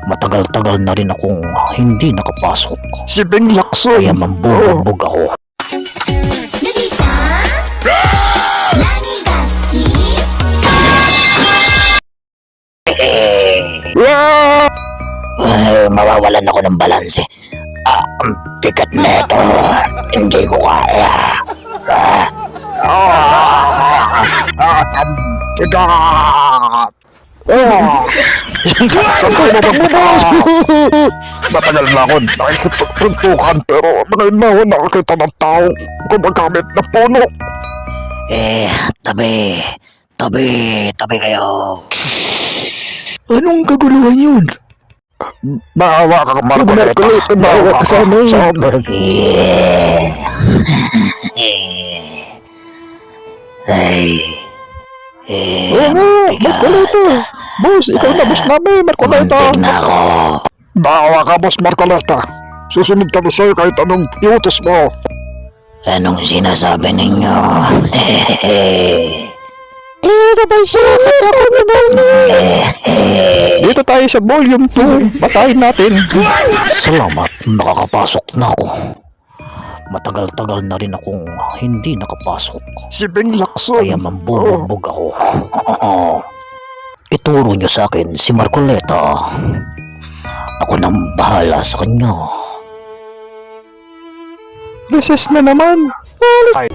Matagal-tagal na rin akong hindi nakapasok. Si Beng Lacson. Kaya mambubugbog ako. Ay, mawawalan ako ng balanse. Ang bigat na ito. Hindi ko kaya. Ang bigat. Saan tayo mapunta? Matagal na akong nakikipagpuntukan pero ngayon na ako nakakita ng tao gumagamit ng puno. Tabi kayo. Anong kaguluhan yun? Maawa ka, Marcoleta. Maawa ka sa amin. Marcoleta. Boss, ikaw na boss namin, Marcoleta. Muntik na ako. Maawa ka, boss Marcoleta. Susunod kami sa'yo kahit anong iutos mo. Anong sinasabi ninyo? Dito tayo sa volume 2. Batayin natin. Salamat, nakakapasok na ako. Matagal-tagal na rin akong hindi nakapasok. Si Beng Lacson. Kaya mambubugbog ako. Ituro niyo sa akin si Marcoleta. Ako nang bahala sa kanya. Beses na naman. Ay.